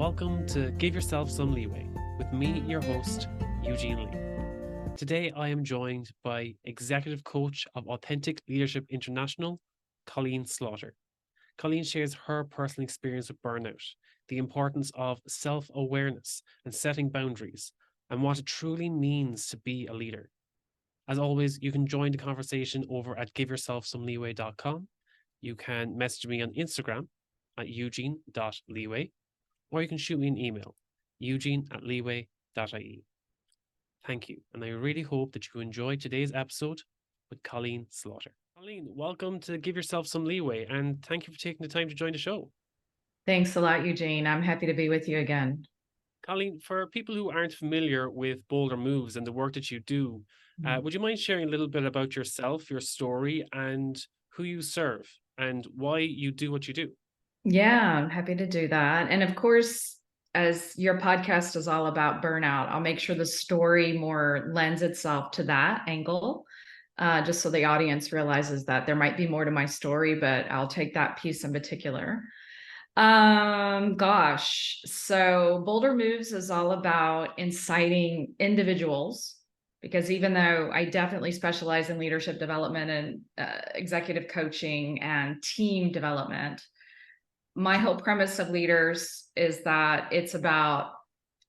welcome to Give Yourself Some Leeway with me, your host, Eugene Lee. Today I am joined by Executive Coach of Authentic Leadership International, Colleen Slaughter. Colleen shares her personal experience with burnout, the importance of self-awareness and setting boundaries, and what it truly means to be a leader. As always, you can join the conversation over at giveyourselfsomeleeway.com. You can message me on Instagram at eugene.leeway, or you can shoot me an email, eugene@leeway.ie. Thank you, and I really hope that you enjoy today's episode with Colleen Slaughter. Colleen, welcome to Give Yourself Some Leeway, and thank you for taking the time to join the show. Thanks a lot, Eugene. I'm happy to be with you again. Colleen, for people who aren't familiar with Bolder Moves and the work that you do, would you mind sharing a little bit about yourself, your story, and who you serve, and why you do what you do? Yeah, I'm happy to do that. And of course, as your podcast is all about burnout, I'll make sure the story more lends itself to that angle, just so the audience realizes that there might be more to my story, but I'll take that piece in particular. So Bolder Moves is all about inciting individuals, because even though I definitely specialize in leadership development and executive coaching and team development, my whole premise of leaders is that it's about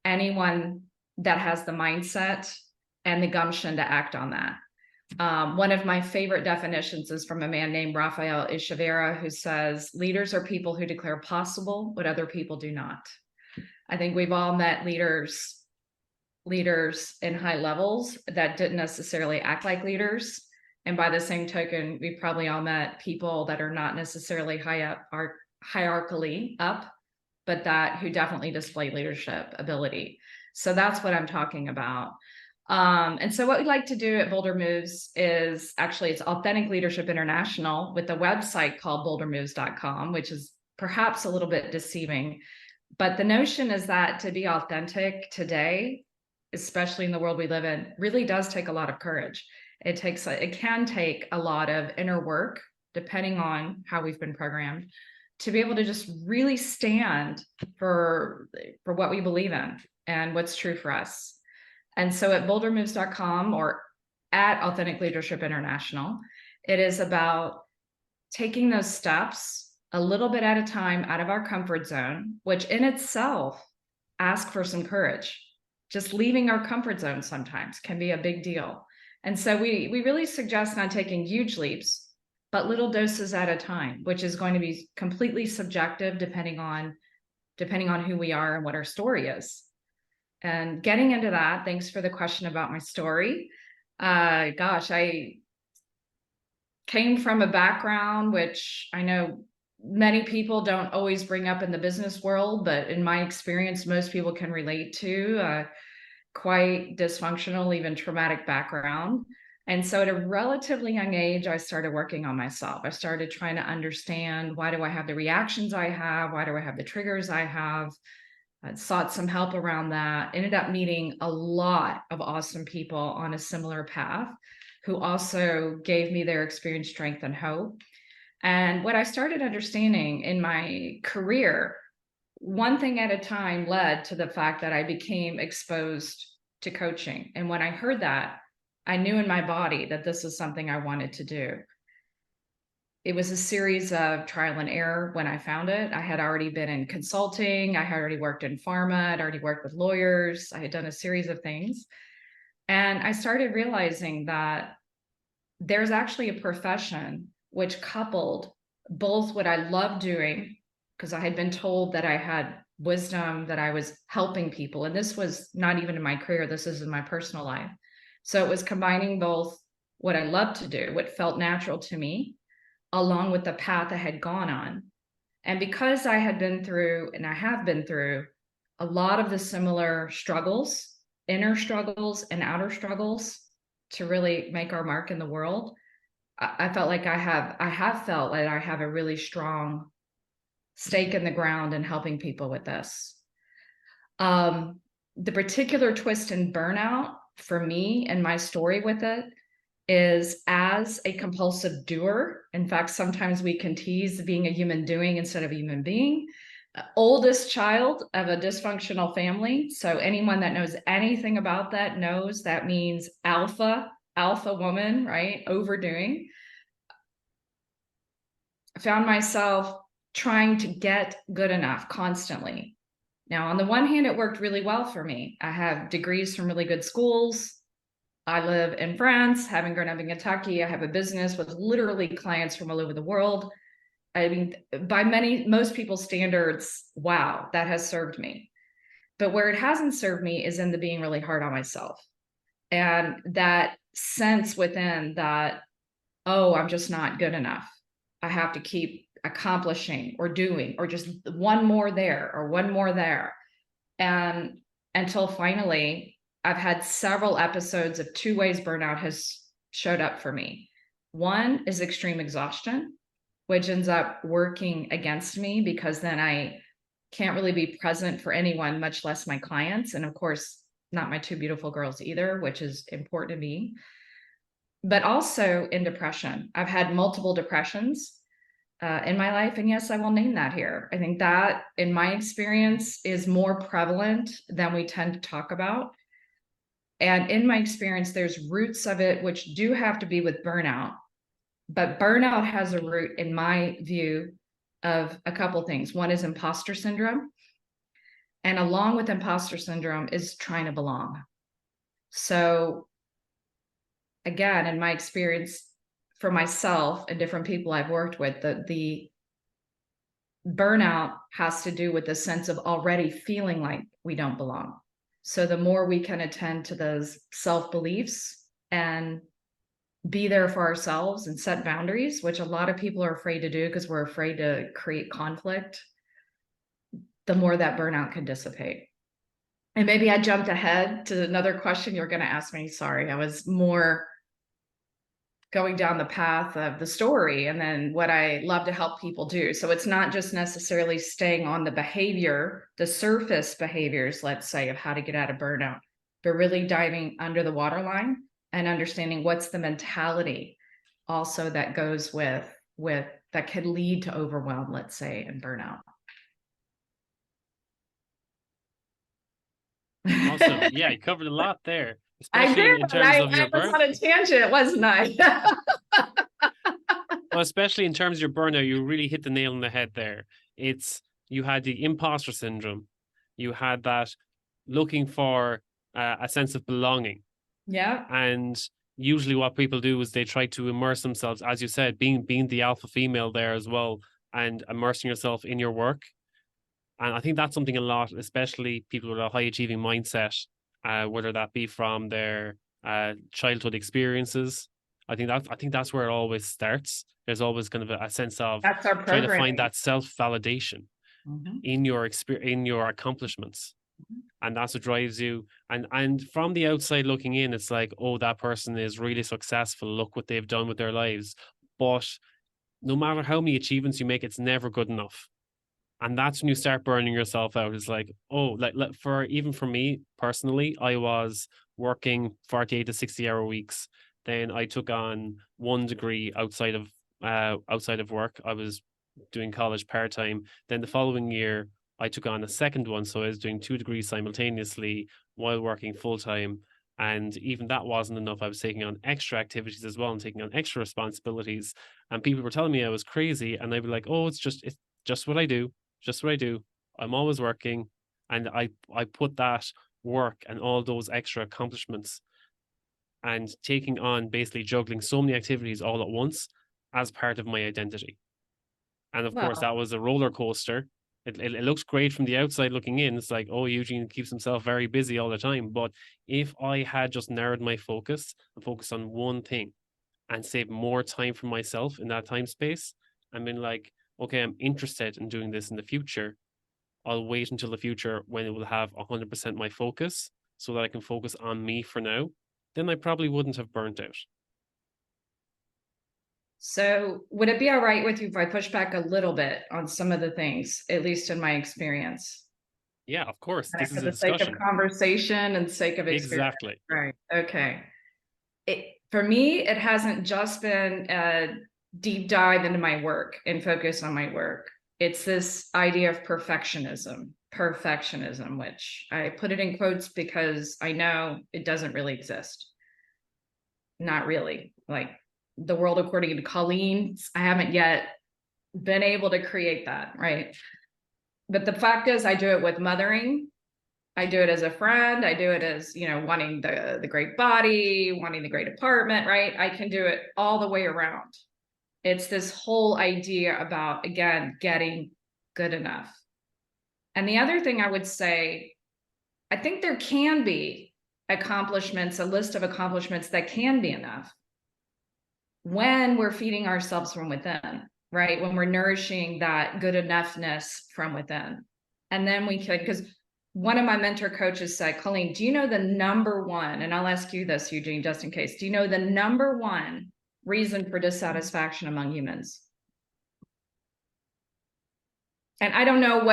anyone that has the mindset and the gumption to act on that. One of my favorite definitions is from a man named Rafael Echeverria, who says, leaders are people who declare possible what other people do not. I think we've all met leaders in high levels that didn't necessarily act like leaders. And by the same token, we've probably all met people that are not necessarily high up, are hierarchically up, but who definitely display leadership ability. So that's what I'm talking about. And so what we like to do at Bolder Moves is it's Authentic Leadership International with a website called boldermoves.com, which is perhaps a little bit deceiving. But the notion is that to be authentic today, especially in the world we live in, really does take a lot of courage. It can take a lot of inner work, depending on how we've been programmed, to be able to just really stand for what we believe in and what's true for us. And so at boldermoves.com or at Authentic Leadership International, it is about taking those steps a little bit at a time out of our comfort zone, which in itself asks for some courage. Just leaving our comfort zone sometimes can be a big deal. And so we really suggest not taking huge leaps, but little doses at a time, which is going to be completely subjective depending on who we are and what our story is. And getting into that, thanks for the question about my story. I came from a background which I know many people don't always bring up in the business world, but in my experience, most people can relate to quite dysfunctional, even traumatic background. And so at a relatively young age, I started working on myself. I started trying to understand, why do I have the reactions I have? Why do I have the triggers I have? I sought some help around that, ended up meeting a lot of awesome people on a similar path who also gave me their experience, strength, and hope. And what I started understanding in my career, one thing at a time led to the fact that I became exposed to coaching. And when I heard that, I knew in my body that this is something I wanted to do. It was a series of trial and error when I found it. I had already been in consulting. I had already worked in pharma. I'd already worked with lawyers. I had done a series of things. And I started realizing that there's actually a profession which coupled both what I loved doing, because I had been told that I had wisdom, that I was helping people. And this was not even in my career. This is in my personal life. So it was combining both what I loved to do, what felt natural to me, along with the path I had gone on. And because I had been through, and I have been through, a lot of the similar struggles, inner struggles and outer struggles, to really make our mark in the world, I felt like I have felt like I have a really strong stake in the ground in helping people with this. The particular twist in burnout for me and my story with it is as a compulsive doer. In fact, sometimes we can tease being a human doing instead of a human being. oldest child of a dysfunctional family. So anyone that knows anything about that knows that means alpha woman, right? Overdoing. I found myself trying to get good enough constantly. Now, on the one hand, it worked really well for me. I have degrees from really good schools. I live in France, having grown up in Kentucky. I have a business with literally clients from all over the world. I mean, by most people's standards, wow, that has served me. But where it hasn't served me is in the being really hard on myself. And that sense within that, oh, I'm just not good enough. I have to keep accomplishing or doing, or just one more there or one more there. And until finally, I've had several episodes of two ways burnout has showed up for me. One is extreme exhaustion, which ends up working against me because then I can't really be present for anyone, much less my clients. And of course, not my two beautiful girls either, which is important to me. But also in depression. I've had multiple depressions in my life. And yes, I will name that here. I think that, in my experience, is more prevalent than we tend to talk about. And in my experience, there's roots of it which do have to be with burnout. But burnout has a root, in my view, of a couple things. One is imposter syndrome. And along with imposter syndrome is trying to belong. So again, in my experience for myself and different people I've worked with, the burnout has to do with the sense of already feeling like we don't belong. So the more we can attend to those self-beliefs and be there for ourselves and set boundaries, which a lot of people are afraid to do because we're afraid to create conflict, the more that burnout can dissipate. And maybe I jumped ahead to another question you're going to ask me. Sorry, I was more going down the path of the story and then what I love to help people do. So it's not just necessarily staying on the behavior, the surface behaviors, let's say, of how to get out of burnout, but really diving under the waterline and understanding what's the mentality also that goes with that could lead to overwhelm, let's say, and burnout. Awesome. Yeah, you covered a lot there, I especially did. in terms of your I was burn. on a tangent, wasn't I? Well, especially in terms of your burnout, you really hit the nail on the head there. You had the imposter syndrome, you had that looking for a sense of belonging. Yeah. And usually what people do is they try to immerse themselves, as you said, being the alpha female there as well, and immersing yourself in your work. And I think that's something a lot, especially people with a high achieving mindset, whether that be from their childhood experiences. I think that's where it always starts. There's always kind of a sense of That's our trying to programming. find that self validation in your in your accomplishments, and that's what drives you. And from the outside looking in, it's like, oh, that person is really successful. Look what they've done with their lives. But no matter how many achievements you make, it's never good enough. And that's when you start burning yourself out. It's like, oh, like for me personally, I was working 48 to 60-hour weeks. Then I took on one degree outside of work. I was doing college part-time. Then the following year I took on a second one. So I was doing 2 degrees simultaneously while working full-time. And even that wasn't enough. I was taking on extra activities as well and taking on extra responsibilities. And people were telling me I was crazy. And I'd be like, oh, it's just what I do. Just what I do. I'm always working. And I put that work and all those extra accomplishments and taking on basically juggling so many activities all at once as part of my identity. And of course, that was a roller coaster. It looks great from the outside looking in. It's like, oh, Eugene keeps himself very busy all the time. But if I had just narrowed my focus and focused on one thing and saved more time for myself in that time space, and been like, okay, I'm interested in doing this in the future. I'll wait until the future when it will have 100% my focus so that I can focus on me for now. Then I probably wouldn't have burnt out. So would it be all right with you if I push back a little bit on some of the things, at least in my experience? Yeah, of course. This For is a the sake of discussion. conversation and sake of experience. Exactly. Right. Okay. For me, it hasn't just been a deep dive into my work and focus on my work. It's this idea of perfectionism, which I put it in quotes because I know it doesn't really exist. Not really. Like the world according to Colleen, I haven't yet been able to create that, right? But the fact is, I do it with mothering. I do it as a friend. I do it as, wanting the great body, wanting the great apartment, right? I can do it all the way around. It's this whole idea about, again, getting good enough. And the other thing I would say, I think there can be accomplishments, a list of accomplishments that can be enough when we're feeding ourselves from within, right? When we're nourishing that good enoughness from within. And then we can, because one of my mentor coaches said, Colleen, do you know the number one, and I'll ask you this, Eugene, just in case, do you know the number one reason for dissatisfaction among humans? And I don't know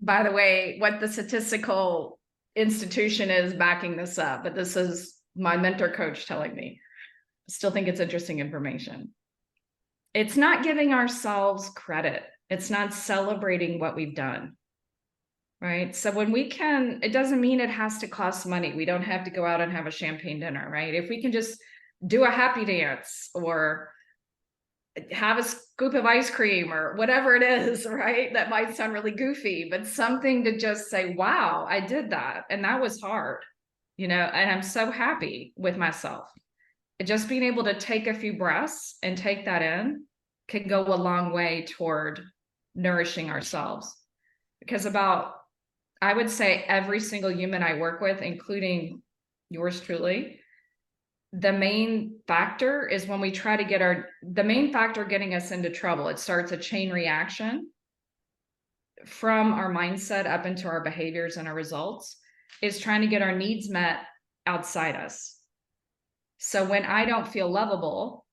by the way, what the statistical institution is backing this up, but this is my mentor coach telling me. I still think it's interesting information. It's not giving ourselves credit. It's not celebrating what we've done, right? So when we can, it doesn't mean it has to cost money. We don't have to go out and have a champagne dinner, right? If we can just do a happy dance or have a scoop of ice cream or whatever it is, right? That might sound really goofy, but something to just say, wow, I did that. And that was hard, and I'm so happy with myself. Just being able to take a few breaths and take that in can go a long way toward nourishing ourselves. Because I would say every single human I work with, including yours truly, the main factor is when we try to the main factor getting us into trouble. It starts a chain reaction from our mindset up into our behaviors and our results, is trying to get our needs met outside us. So when I don't feel lovable,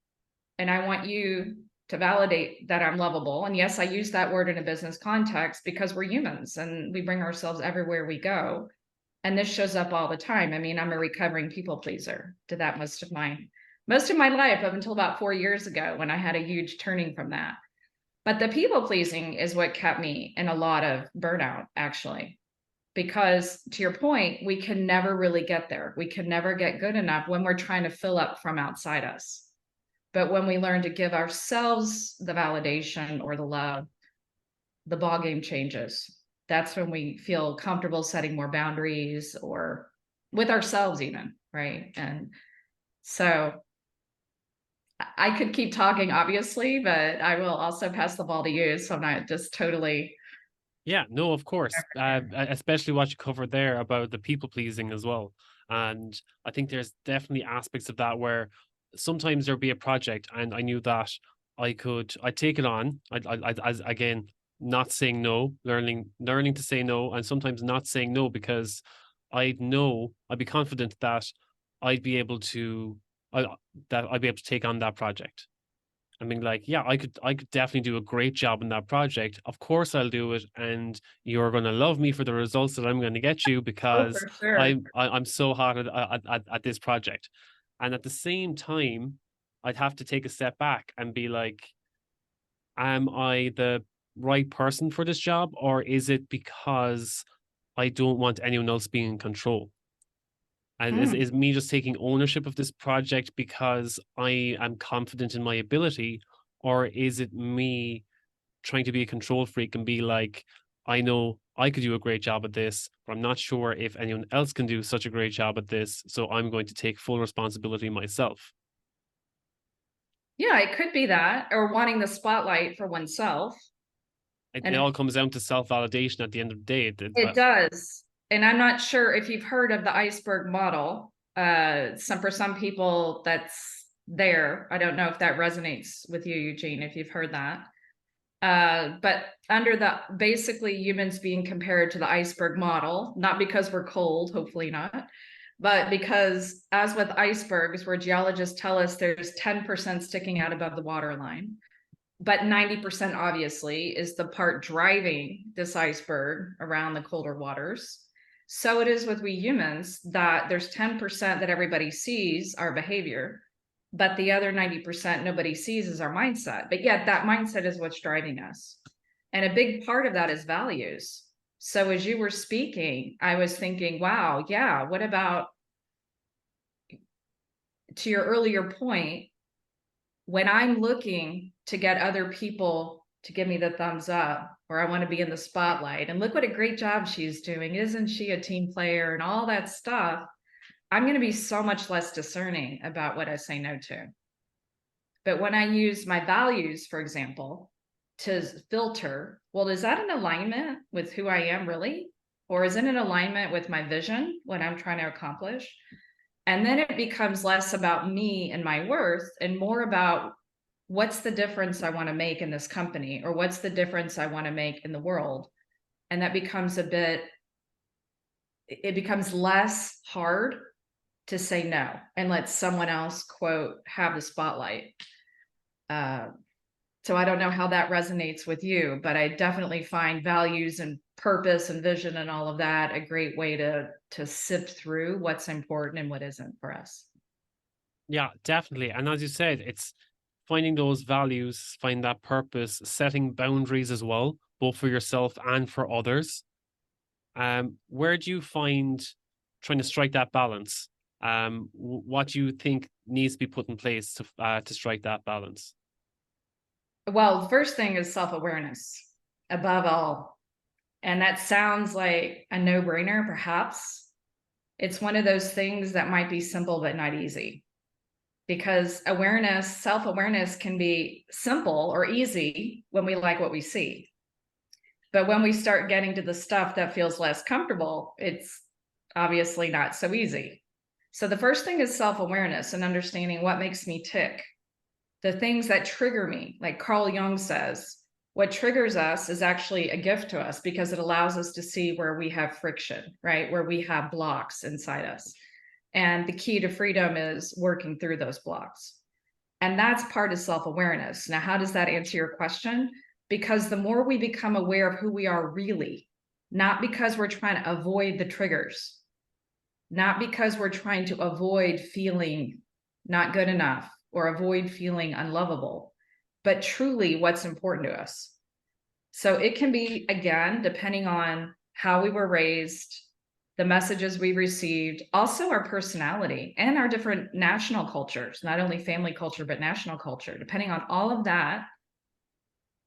and I want you to validate that I'm lovable, and yes, I use that word in a business context because we're humans and we bring ourselves everywhere we go. And this shows up all the time. I mean, I'm a recovering people pleaser. Did that most of my life up until about 4 years ago when I had a huge turning from that. But the people pleasing is what kept me in a lot of burnout, actually. Because to your point, we can never really get there. We can never get good enough when we're trying to fill up from outside us. But when we learn to give ourselves the validation or the love, the ballgame changes. That's when we feel comfortable setting more boundaries or with ourselves even, right? And so I could keep talking, obviously, but I will also pass the ball to you. So I'm not just totally. Yeah, no, of course. Especially what you covered there about the people pleasing as well. And I think there's definitely aspects of that where sometimes there'll be a project and I knew that I'd take it on. As again, not saying no, learning to say no, and sometimes not saying no because I'd be confident that I'd be able to take on that project. I mean, like, yeah, I could definitely do a great job in that project. Of course, I'll do it, and you're going to love me for the results that I'm going to get you Oh, because for sure. I'm so hot at this project. And at the same time, I'd have to take a step back and be like, am I the right person for this job, or is it because I don't want anyone else being in control? And is me just taking ownership of this project because I am confident in my ability, or is it me trying to be a control freak and be like, I know I could do a great job at this, but I'm not sure if anyone else can do such a great job at this, so I'm going to take full responsibility myself. Yeah, it could be that, or wanting the spotlight for oneself. It And all comes down to self-validation at the end of the day. it does. And I'm not sure if you've heard of the iceberg model. For some people that's there. I don't know if that resonates with you, Eugene, if you've heard that. But under the basically humans being compared to the iceberg model, not because we're cold, hopefully not, but because as with icebergs, where geologists tell us there's 10% sticking out above the waterline, but 90% obviously is the part driving this iceberg around the colder waters. So it is with we humans that there's 10% that everybody sees our behavior, but the other 90% nobody sees is our mindset. But yet that mindset is what's driving us. And a big part of that is values. So as you were speaking, I was thinking, wow, yeah, what about, to your earlier point, when I'm looking to get other people to give me the thumbs up, or I want to be in the spotlight, and look what a great job she's doing, isn't she a team player, and all that stuff, I'm going to be so much less discerning about what I say no to. But when I use my values, for example, to filter, well, is that in alignment with who I am really? Or is it in alignment with my vision, what I'm trying to accomplish? And then it becomes less about me and my worth and more about what's the difference I want to make in this company, or what's the difference I want to make in the world. And that becomes it becomes less hard to say no and let someone else, quote, have the spotlight. So I don't know how that resonates with you, but I definitely find values and purpose and vision and all of that a great way to sift through what's important and what isn't for us. Yeah, definitely. And as you said, it's finding those values, find that purpose, setting boundaries as well, both for yourself and for others. Where do you find trying to strike that balance? What do you think needs to be put in place to strike that balance? Well, the first thing is self-awareness above all. And that sounds like a no-brainer, perhaps. It's one of those things that might be simple but not easy, because self-awareness can be simple or easy when we like what we see. But when we start getting to the stuff that feels less comfortable, it's obviously not so easy. So the first thing is self-awareness and understanding what makes me tick. The things that trigger me, like Carl Jung says, what triggers us is actually a gift to us because it allows us to see where we have friction, right? Where we have blocks inside us. And the key to freedom is working through those blocks. And that's part of self-awareness. Now, how does that answer your question? Because the more we become aware of who we are really, not because we're trying to avoid the triggers, not because we're trying to avoid feeling not good enough or avoid feeling unlovable, but truly what's important to us. So it can be, again, depending on how we were raised, the messages we received, also our personality and our different national cultures, not only family culture, but national culture. Depending on all of that,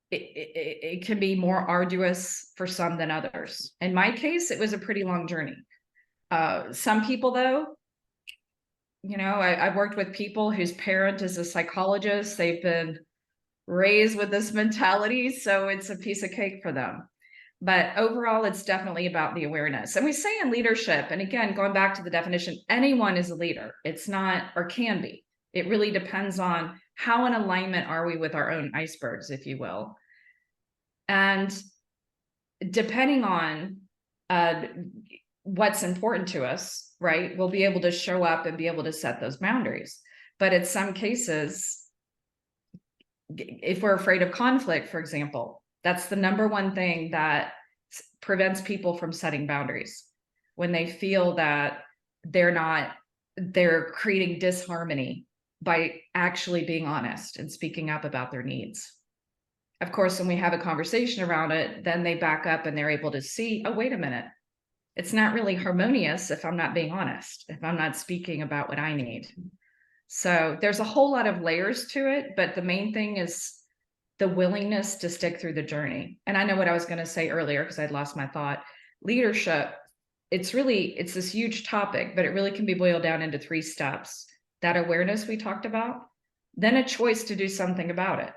it can be more arduous for some than others. In my case, it was a pretty long journey. Some people, though, I've worked with people whose parent is a psychologist. They've been raised with this mentality, so it's a piece of cake for them. But overall, it's definitely about the awareness. And we say in leadership, and again, going back to the definition, anyone is a leader. It's not, or can be. It really depends on how in alignment are we with our own icebergs, if you will. And depending on what's important to us, right, we'll be able to show up and be able to set those boundaries. But in some cases, if we're afraid of conflict, for example, that's the number one thing that prevents people from setting boundaries. When they feel that they're creating disharmony by actually being honest and speaking up about their needs. Of course, when we have a conversation around it, then they back up and they're able to see, oh, wait a minute. It's not really harmonious if I'm not being honest, if I'm not speaking about what I need. So there's a whole lot of layers to it, but the main thing is the willingness to stick through the journey. And I know what I was going to say earlier because I'd lost my thought. Leadership, it's this huge topic, but it really can be boiled down into 3 steps. That awareness we talked about, then a choice to do something about it.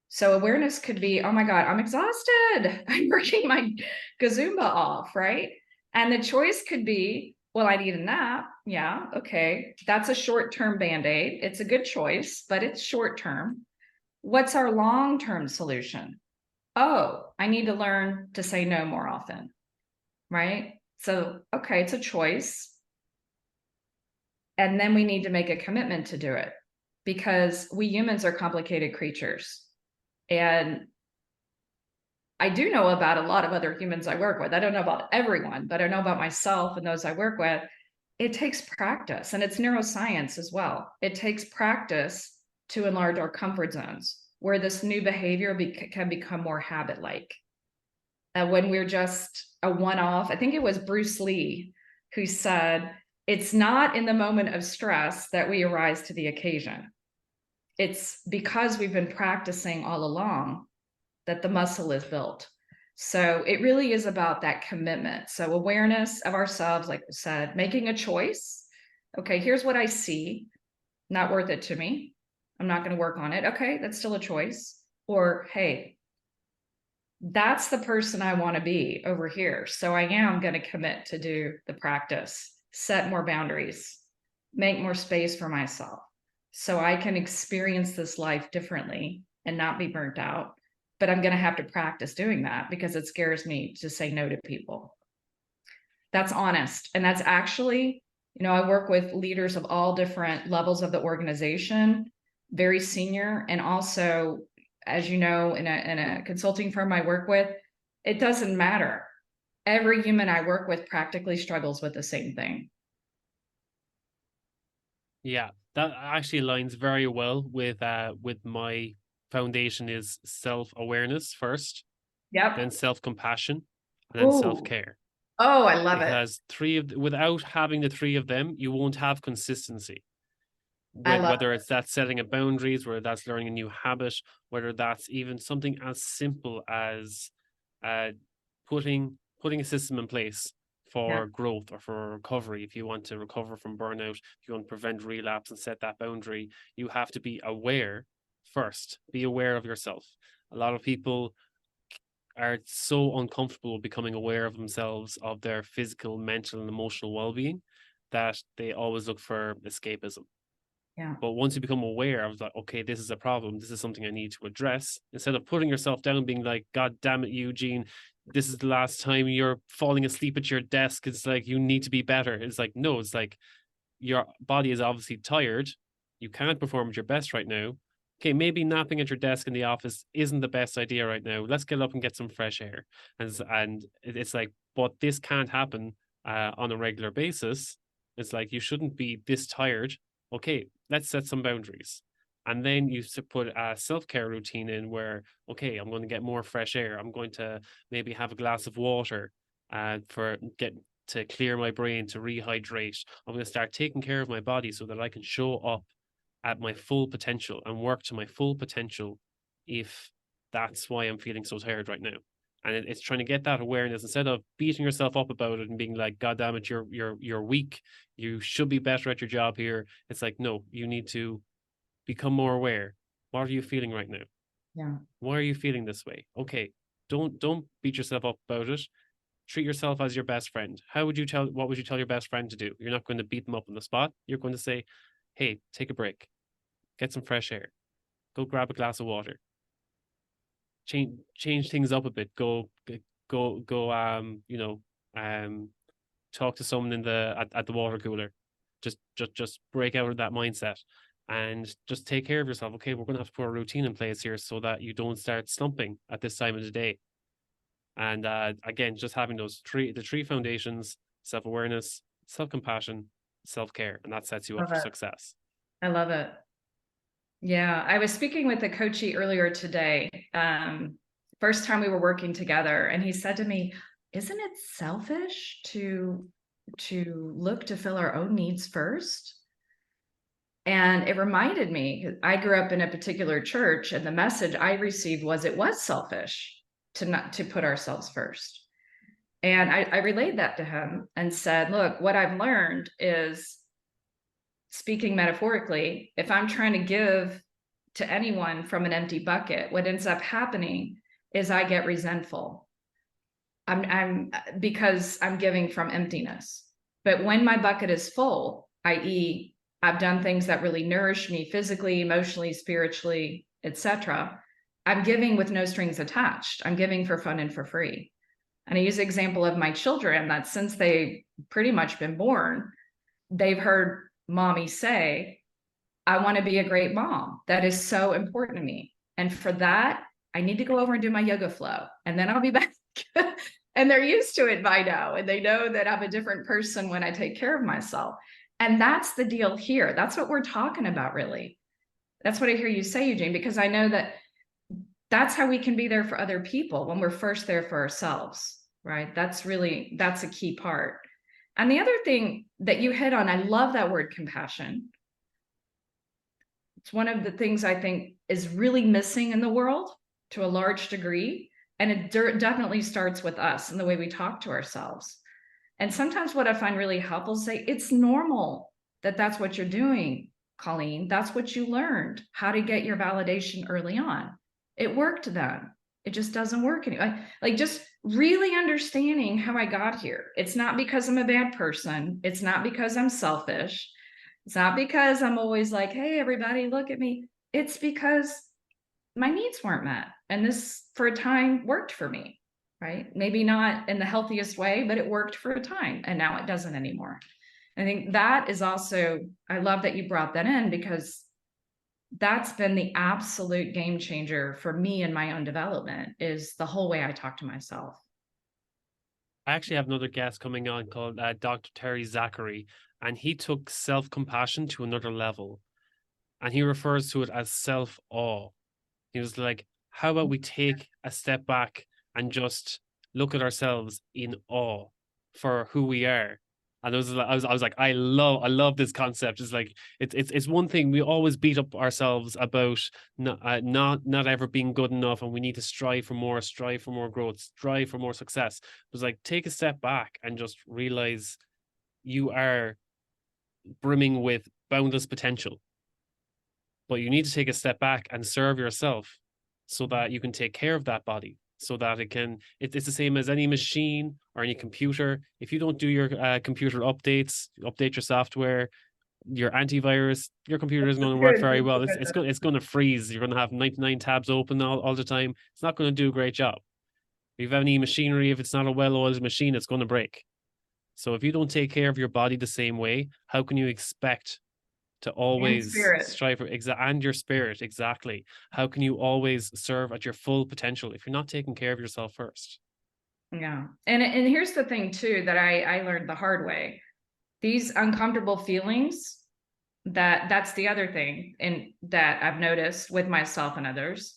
So awareness could be, oh my God, I'm exhausted. I'm working my gazumba off, right? And the choice could be, well, I need a nap. Yeah, okay. That's a short-term Band-Aid. It's a good choice, but it's short-term. What's our long-term solution? Oh, I need to learn to say no more often, right? So, okay, it's a choice. And then we need to make a commitment to do it because we humans are complicated creatures. And I do know about a lot of other humans I work with. I don't know about everyone, but I know about myself and those I work with. It takes practice, and it's neuroscience as well. It takes practice to enlarge our comfort zones where this new behavior can become more habit-like. when we're just a one-off. I think it was Bruce Lee who said, it's not in the moment of stress that we arise to the occasion. It's because we've been practicing all along that the muscle is built. So it really is about that commitment. So awareness of ourselves, like we said, making a choice. Okay, here's what I see. Not worth it to me. I'm not going to work on it. Okay, that's still a choice. Or, hey, that's the person I want to be over here. So I am going to commit to do the practice, set more boundaries, make more space for myself so I can experience this life differently and not be burnt out. But I'm going to have to practice doing that because it scares me to say no to people. That's honest. And that's actually, I work with leaders of all different levels of the organization, very senior, and also, as you know, in a consulting firm I work with, it doesn't matter. Every human I work with practically struggles with the same thing. Yeah, that actually aligns very well with my foundation is self-awareness first, then Yep. self-compassion, and then Ooh. self-care. Oh, I love it. Because without having the three of them, you won't have consistency. I love Whether it's that setting of boundaries, whether that's learning a new habit, whether that's even something as simple as uh, putting a system in place it. Yeah. for growth or for recovery. If you want to recover from burnout, if you want to prevent relapse and set that boundary, you have to be aware first. Be aware of yourself. A lot of people are so uncomfortable becoming aware of themselves, of their physical, mental, and emotional well-being, that they always look for escapism. Yeah. But once you become aware, I was like, okay, this is a problem. This is something I need to address. Instead of putting yourself down, being like, God damn it, Eugene, this is the last time you're falling asleep at your desk. It's like, you need to be better. It's like, no, it's like, your body is obviously tired. You can't perform at your best right now. Okay, maybe napping at your desk in the office isn't the best idea right now. Let's get up and get some fresh air. And it's like, but this can't happen on a regular basis. It's like, you shouldn't be this tired. Okay, let's set some boundaries. And then you put a self-care routine in where, okay, I'm going to get more fresh air. I'm going to maybe have a glass of water to clear my brain, to rehydrate. I'm going to start taking care of my body so that I can show up at my full potential and work to my full potential if that's why I'm feeling so tired right now. And it's trying to get that awareness instead of beating yourself up about it and being like, God damn it, you're weak. You should be better at your job here. It's like, no, you need to become more aware. What are you feeling right now? Yeah. Why are you feeling this way? Okay, don't beat yourself up about it. Treat yourself as your best friend. What would you tell your best friend to do? You're not going to beat them up on the spot. You're going to say, hey, take a break, get some fresh air, go grab a glass of water, change things up a bit, go talk to someone at the water cooler. Just break out of that mindset and just take care of yourself. Okay, we're going to have to put a routine in place here so that you don't start slumping at this time of the day. And again, just having the three foundations: self-awareness, self-compassion, self-care, and that sets you up Love for it. success. I love it. Yeah. I was speaking with a coachee earlier today. First time we were working together, and he said to me, isn't it selfish to look to fill our own needs first? And it reminded me, I grew up in a particular church, and the message I received was it was selfish to not to put ourselves first. And I relayed that to him and said, look, what I've learned is, speaking metaphorically, if I'm trying to give to anyone from an empty bucket, what ends up happening is I get resentful. I'm because I'm giving from emptiness. But when my bucket is full, i.e., I've done things that really nourish me physically, emotionally, spiritually, etc., I'm giving with no strings attached. I'm giving for fun and for free. And I use the example of my children that since they've pretty much been born, they've heard mommy say, I want to be a great mom. That is so important to me. And for that, I need to go over and do my yoga flow, and then I'll be back. And they're used to it by now. And they know that I'm a different person when I take care of myself. And that's the deal here. That's what we're talking about, really. That's what I hear you say, Eugene, because I know that that's how we can be there for other people when we're first there for ourselves, right? That's a key part. And the other thing that you hit on, I love that word compassion. It's one of the things I think is really missing in the world to a large degree. And it definitely starts with us and the way we talk to ourselves. And sometimes what I find really helpful is say, it's normal that that's what you're doing, Colleen. That's what you learned, how to get your validation early on. It worked then. It just doesn't work anymore. Like just really understanding how I got here. It's not because I'm a bad person. It's not because I'm selfish. It's not because I'm always like, hey, everybody, look at me. It's because my needs weren't met. And this, for a time, worked for me, right? Maybe not in the healthiest way, but it worked for a time. And now it doesn't anymore. I think that is also, I love that you brought that in, because that's been the absolute game changer for me in my own development, is the whole way I talk to myself. I actually have another guest coming on called Dr. Terry Zachary, and he took self-compassion to another level. And he refers to it as self-awe. He was like, how about we take a step back and just look at ourselves in awe for who we are? And I was like, I love this concept. It's like it's one thing we always beat up ourselves about not ever being good enough, and we need to strive for more growth, strive for more success. It was like, take a step back and just realize you are brimming with boundless potential, but you need to take a step back and serve yourself so that you can take care of that body, so that it's the same as any machine or any computer. If you don't do your computer updates, update your software, your antivirus, your computer isn't going to work very well. It's going to freeze. You're going to have 99 tabs open all the time. It's not going to do a great job. If you have any machinery, if it's not a well-oiled machine, it's going to break. So if you don't take care of your body the same way, how can you expect to always strive for and your spirit? Exactly. How can you always serve at your full potential if you're not taking care of yourself first? Yeah. And here's the thing too, that I learned the hard way. These uncomfortable feelings, that's the other thing, and that I've noticed with myself and others.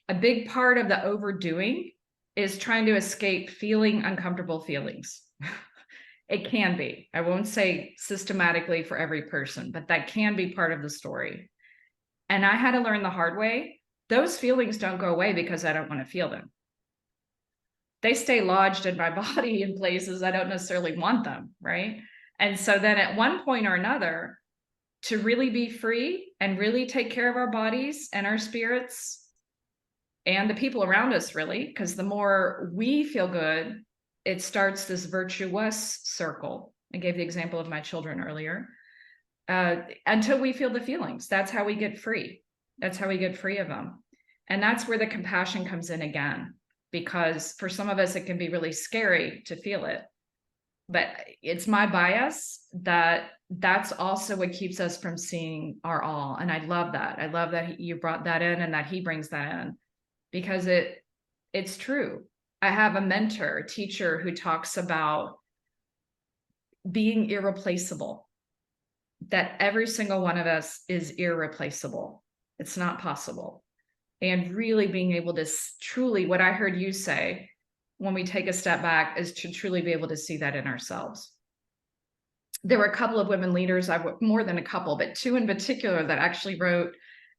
A big part of the overdoing is trying to escape feeling uncomfortable feelings. It can be. I won't say systematically for every person, but that can be part of the story. And I had to learn the hard way. Those feelings don't go away because I don't want to feel them. They stay lodged in my body in places I don't necessarily want them, right? And so then at one point or another, to really be free and really take care of our bodies and our spirits and the people around us, really, because the more we feel good, it starts this virtuous circle. I gave the example of my children earlier. Until we feel the feelings, that's how we get free. That's how we get free of them. And that's where the compassion comes in again, because for some of us, it can be really scary to feel it. But it's my bias that that's also what keeps us from seeing our all. And I love that. I love that you brought that in and that he brings that in, because it's true. I have a mentor, a teacher, who talks about being irreplaceable, that every single one of us is irreplaceable. It's not possible. And really being able to truly, what I heard you say when we take a step back, is to truly be able to see that in ourselves. There were a couple of women leaders, more than a couple, but two in particular, that actually wrote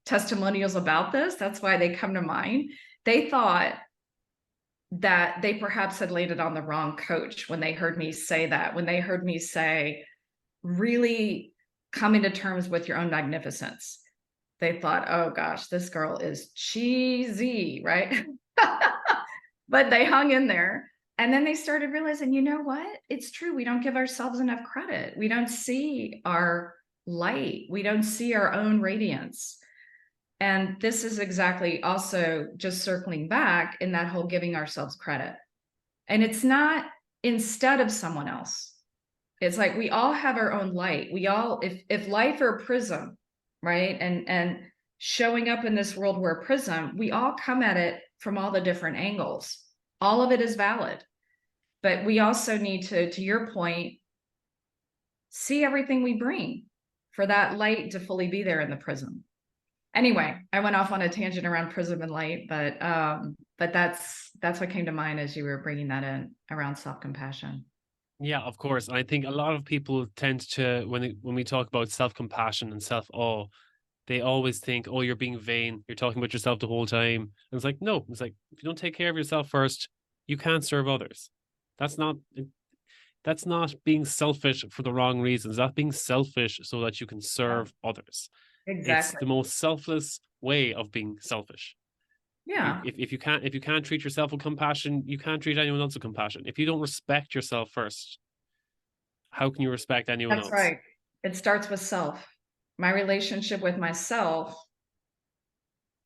testimonials about this. That's why they come to mind. They thought that they perhaps had landed on the wrong coach when they heard me say that, when they heard me say, really coming to terms with your own magnificence. They thought, oh gosh, this girl is cheesy, right? But they hung in there. And then they started realizing, you know what? It's true. We don't give ourselves enough credit. We don't see our light. We don't see our own radiance. And this is exactly also just circling back in that whole giving ourselves credit. And it's not instead of someone else. It's like we all have our own light. We all, if life are a prism, right? And showing up in this world, we're a prism, we all come at it from all the different angles. All of it is valid. But we also need to your point, see everything we bring for that light to fully be there in the prism. Anyway, I went off on a tangent around prism and light, but that's what came to mind as you were bringing that in around self-compassion. Yeah, of course. I think a lot of people tend to, when we talk about self-compassion and self-awe, they always think, oh, you're being vain. You're talking about yourself the whole time. And it's like, no, it's like, if you don't take care of yourself first, you can't serve others. That's not, that's not being selfish for the wrong reasons. That's being selfish so that you can Yeah, serve others. It's exactly. the most selfless way of being selfish. Yeah, If you can't treat yourself with compassion, you can't treat anyone else with compassion. If you don't respect yourself first, how can you respect anyone that's else? right. It starts with self. My relationship with myself,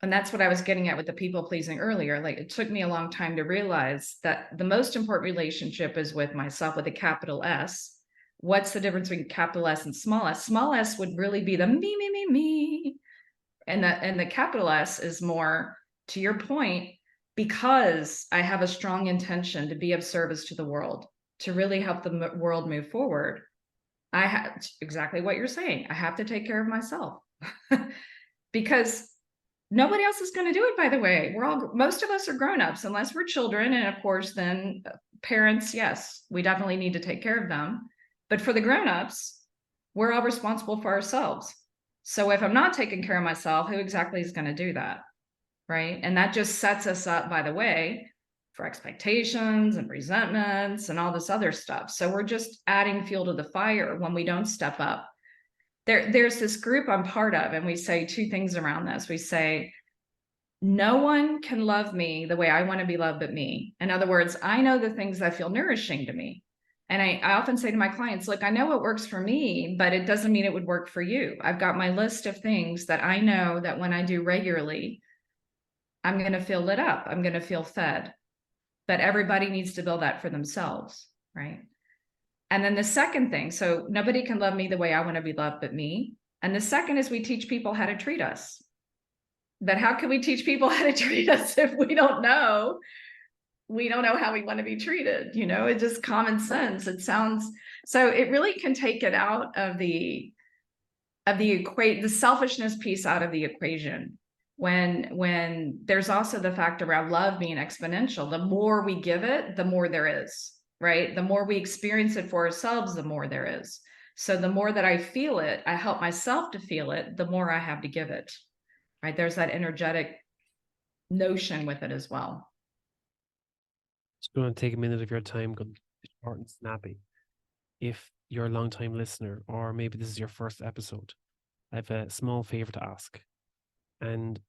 and that's what I was getting at with the people pleasing earlier. Like, it took me a long time to realize that the most important relationship is with myself with a capital S. What's the difference between capital S and small s? Small s would really be the me, and the capital S is more, to your point, because I have a strong intention to be of service to the world, to really help the world move forward. I have exactly what you're saying. I have to take care of myself because nobody else is going to do it. By the way, most of us are grown-ups, unless we're children, and of course, then parents. Yes, we definitely need to take care of them. But for the grown-ups, we're all responsible for ourselves. So if I'm not taking care of myself, who exactly is going to do that? Right. And that just sets us up, by the way, for expectations and resentments and all this other stuff. So we're just adding fuel to the fire when we don't step up. There's this group I'm part of, and we say two things around this. We say, no one can love me the way I want to be loved but me. In other words, I know the things that feel nourishing to me. And I often say to my clients, look, I know what works for me, but it doesn't mean it would work for you. I've got my list of things that I know that when I do regularly, I'm going to feel lit up. I'm going to feel fed. But everybody needs to build that for themselves, right? And then the second thing, so nobody can love me the way I want to be loved but me. And the second is we teach people how to treat us. But how can we teach people how to treat us if we don't know? We don't know how we want to be treated. It's just common sense. It sounds so. It really can take it out of the the selfishness piece out of the equation. When there's also the fact around love being exponential. The more we give it, the more there is. Right. The more we experience it for ourselves, the more there is. So the more that I feel it, I help myself to feel it. The more I have to give it. Right. There's that energetic notion with it as well. Just going to take a minute of your time, going to be short and snappy. If you're a long time listener, or maybe this is your first episode, I have a small favor to ask. And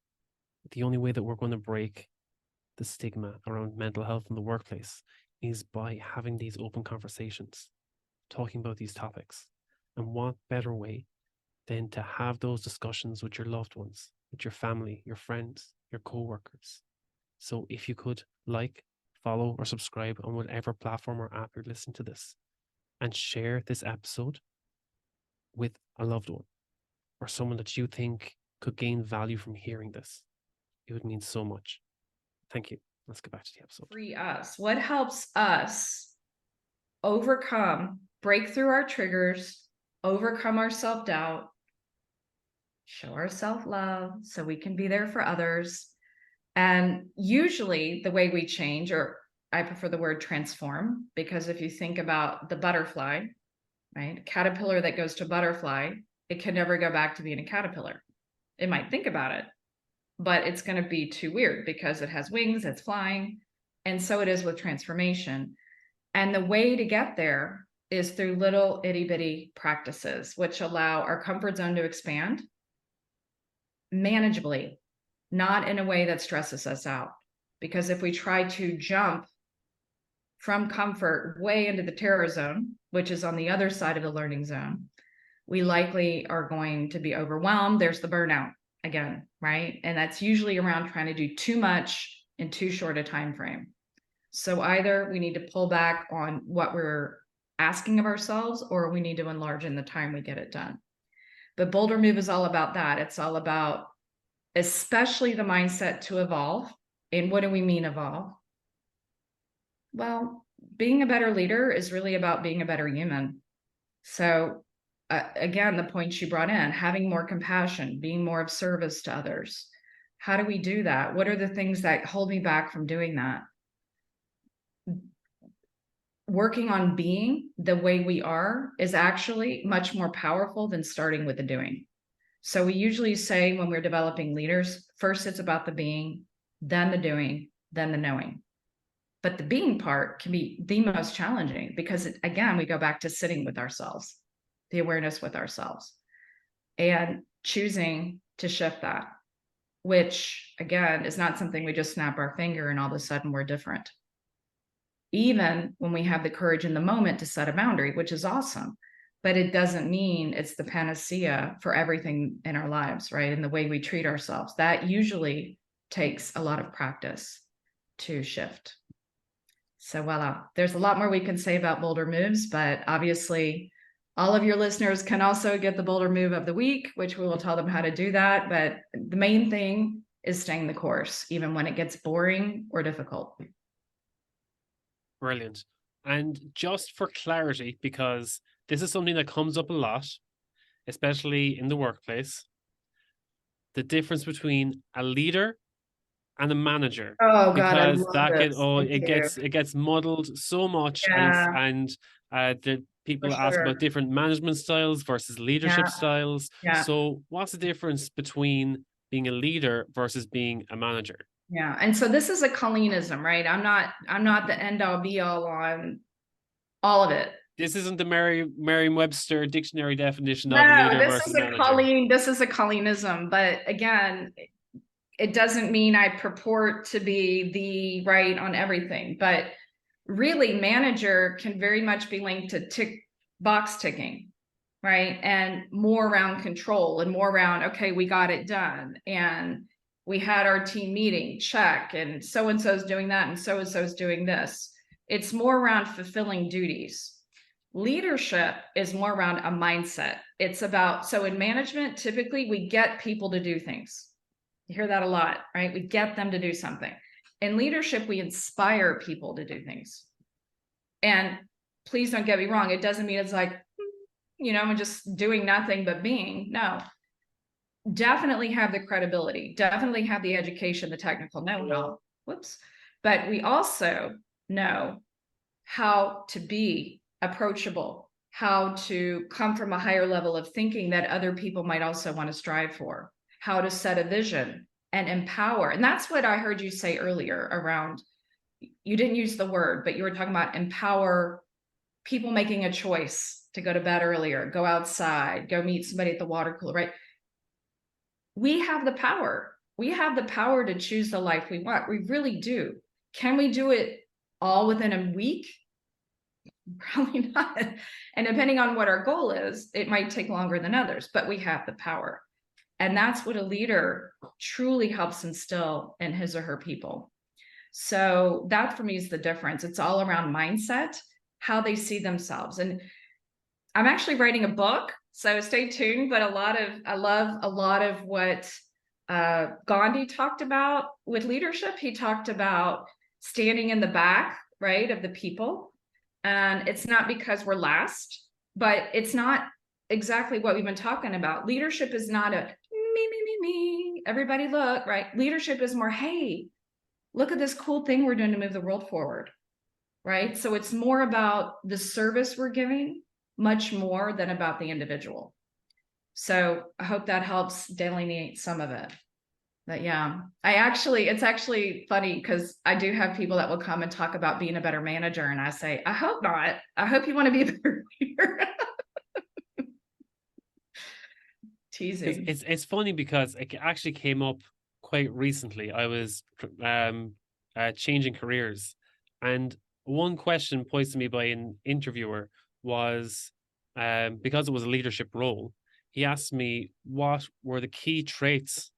the only way that we're going to break the stigma around mental health in the workplace is by having these open conversations, talking about these topics. And what better way than to have those discussions with your loved ones, with your family, your friends, your co-workers. So if you could follow, or subscribe on whatever platform or app you're listening to this, and share this episode with a loved one or someone that you think could gain value from hearing this, it would mean so much. Thank you. Let's get back to the episode. Free us. What helps us break through our triggers, overcome our self-doubt, show our self-love so we can be there for others. And usually the way we change, or I prefer the word transform, because if you think about the butterfly, right? A caterpillar that goes to butterfly, it can never go back to being a caterpillar. It might think about it, but it's going to be too weird because it has wings, it's flying. And so it is with transformation. And the way to get there is through little itty bitty practices, which allow our comfort zone to expand manageably, not in a way that stresses us out. Because if we try to jump from comfort way into the terror zone, which is on the other side of the learning zone, we likely are going to be overwhelmed. There's the burnout again, right? And that's usually around trying to do too much in too short a time frame. So either we need to pull back on what we're asking of ourselves, or we need to enlarge in the time we get it done. But Boulder Move is all about that. It's all about especially the mindset to evolve. And what do we mean evolve? Well, being a better leader is really about being a better human. So again, the point you brought in, having more compassion, being more of service to others. How do we do that? What are the things that hold me back from doing that? Working on being the way we are is actually much more powerful than starting with the doing. So we usually say when we're developing leaders, first it's about the being, then the doing, then the knowing. But the being part can be the most challenging because, again, we go back to sitting with ourselves, the awareness with ourselves, and choosing to shift that, which, again, is not something we just snap our finger and all of a sudden we're different. Even when we have the courage in the moment to set a boundary, which is awesome, but it doesn't mean it's the panacea for everything in our lives, right? And the way we treat ourselves. That usually takes a lot of practice to shift. So voila, there's a lot more we can say about Boulder Moves, but obviously all of your listeners can also get the Boulder Move of the week, which we will tell them how to do that. But the main thing is staying the course, even when it gets boring or difficult. Brilliant. And just for clarity, because this is something that comes up a lot, especially in the workplace, the difference between a leader and a manager. Oh God, I because love that this. it gets muddled so much, Yeah, and the for people ask about sure. different management styles versus leadership Yeah, styles. yeah, So what's the difference between being a leader versus being a manager? yeah. And so this is a Colleenism, right? I'm not the end all be all on all of it. This isn't the Merriam-Webster dictionary definition of a No, leader versus manager. This is a Colleenism, but again, it doesn't mean I purport to be the right on everything, but really manager can very much be linked to box ticking, right? And more around control and more around, okay, we got it done. And we had our team meeting, check, and so-and-so's doing that, and so-and-so's doing this. It's more around fulfilling duties. Leadership is more around a mindset. It's about, so in management, typically we get people to do things. You hear that a lot, right? We get them to do something. In leadership, we inspire people to do things. And please don't get me wrong, it doesn't mean it's like, just doing nothing but being. No, definitely have the credibility, definitely have the education, the technical know-how. Whoops. But we also know how to be approachable, how to come from a higher level of thinking that other people might also want to strive for, how to set a vision and empower. And that's what I heard you say earlier around, you didn't use the word, but you were talking about empower people making a choice to go to bed earlier, go outside, go meet somebody at the water cooler, right? We have the power. We have the power to choose the life we want. We really do. Can we do it all within a week? Probably not. And depending on what our goal is, it might take longer than others, but we have the power. And that's what a leader truly helps instill in his or her people. So that for me is the difference. It's all around mindset, how they see themselves. And I'm actually writing a book, so stay tuned. But I love a lot of what Gandhi talked about with leadership. He talked about standing in the back, right, of the people. And it's not because we're last, but it's not exactly what we've been talking about. Leadership is not a me, everybody look, right? Leadership is more, hey, look at this cool thing we're doing to move the world forward, right? So it's more about the service we're giving, much more than about the individual. So I hope that helps delineate some of it. But yeah, it's actually funny because I do have people that will come and talk about being a better manager. And I say, I hope not. I hope you want to be a better leader. Teasing. It's funny because it actually came up quite recently. I was changing careers, and one question posed to me by an interviewer was, because it was a leadership role, he asked me what were the key traits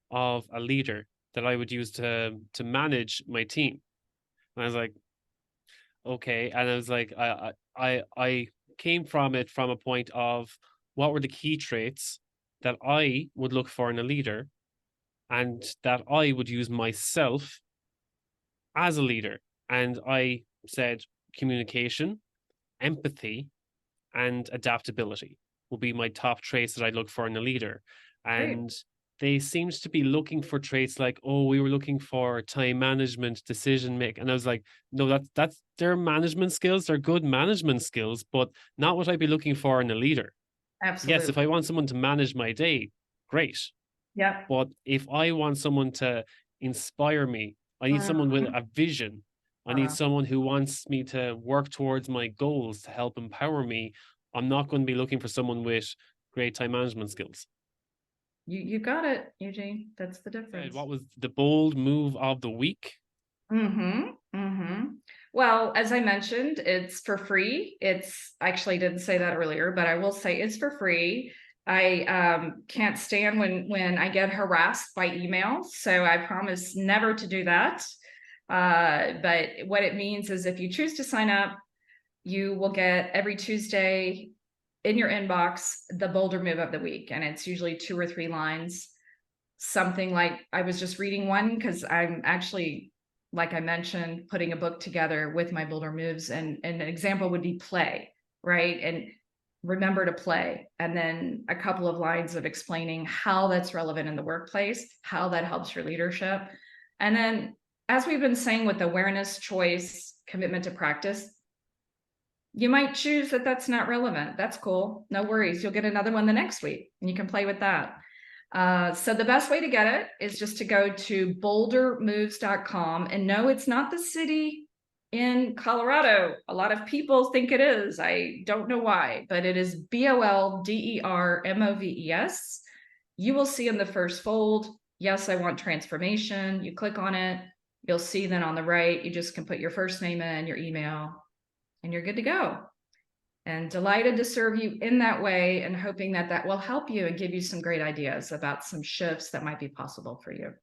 of a leader that I would use to manage my team. And I was like, okay. And I was like, I came from it from a point of what were the key traits that I would look for in a leader and that I would use myself as a leader. And I said communication, empathy, and adaptability. will be my top traits that I look for in a leader. Great. And they seemed to be looking for traits like, oh, we were looking for time management, decision making. And I was like, no, that's their management skills, they're good management skills, but not what I'd be looking for in a leader. Yes, if Absolutely. I want someone to manage my day, great. Yep. But if I want someone to inspire me, I need someone with Mhm. a vision. I need Uh, someone who wants me to work towards my goals to help empower me. I'm not going to be looking for someone with great time management skills. you got it, Eugene. That's the difference. What was the bold move of the week? Mhm, mhm. Well, as I mentioned, it's for free. It's actually didn't say that earlier, but I will say it's for free. I can't stand when I get harassed by email, so I promise never to do that. But what it means is if you choose to sign up, you will get every Tuesday in your inbox the boulder move of the week, and it's usually 2 or 3 lines. Something like I was just reading one because I'm actually, like I mentioned, putting a book together with my boulder moves, and an example would be play, right? And remember to play. And then a couple of lines of explaining how that's relevant in the workplace, how that helps your leadership. And then, as we've been saying with awareness, choice, commitment to practice, you might choose that that's not relevant. That's cool. No worries. You'll get another one the next week and you can play with that. So the best way to get it is just to go to bouldermoves.com, and no, it's not the city in Colorado. A lot of people think it is. I don't know why, but it is BOLDERMOVES. You will see in the first fold, yes, I want transformation. You click on it. You'll see then on the right, you just can put your first name in, your email, and you're good to go. And delighted to serve you in that way, and hoping that that will help you and give you some great ideas about some shifts that might be possible for you.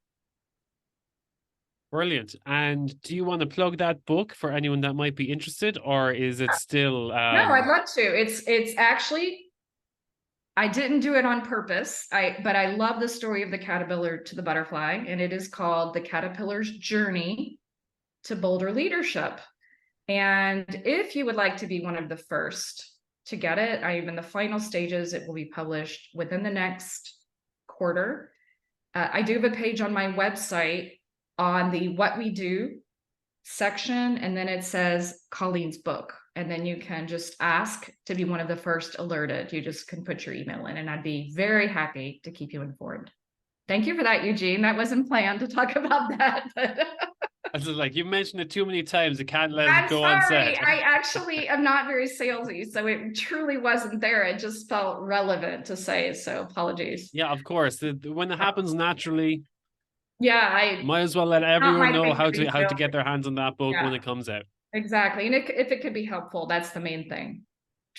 Brilliant. And do you want to plug that book for anyone that might be interested, or is it still No, I'd love to. It's actually, I didn't do it on purpose. But I love the story of the caterpillar to the butterfly, and it is called The Caterpillar's Journey to Bolder Leadership. And if you would like to be one of the first to get it, I am in the final stages. It will be published within the next quarter. I do have a page on my website on the What We Do section, and then it says Colleen's book. And then you can just ask to be one of the first alerted. You just can put your email in, and I'd be very happy to keep you informed. Thank you for that, Eugene. That wasn't planned to talk about that, but it's like you mentioned it too many times, you can't let it I'm go sorry. unsaid. I actually am not very salesy, so it truly wasn't there. It just felt relevant to say, so apologies. Yeah, of course. When it happens naturally, Yeah, I might as well let not everyone my know thing to how be to get salesy. their hands on that book Yeah, when it comes out. exactly. And if it could be helpful, that's the main thing.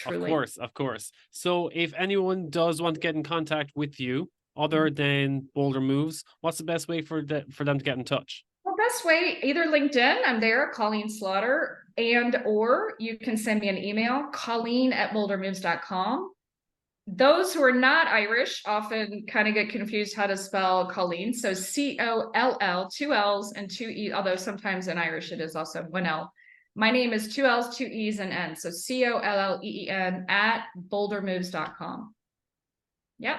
Of Truly. course, of course. So if anyone does want to get in contact with you, other Mhm. than Boulder Moves, what's the best way for them to get in touch? Well, best way, either LinkedIn, I'm there, Colleen Slaughter, and or you can send me an email, colleen@bouldermoves.com. Those who are not Irish often kind of get confused how to spell Colleen. So Coll, 2 L's and 2 E, although sometimes in Irish it is also 1 L. My name is 2 L's, 2 E's, and N. So Colleen at bouldermoves.com. Yep.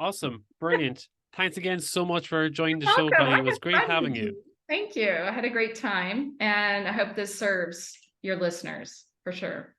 Awesome. Brilliant. Thanks again so much for joining the show, Welcome. I Colleen. It was had great fun having with you. you. Thank you. I had a great time, and I hope this serves your listeners for sure.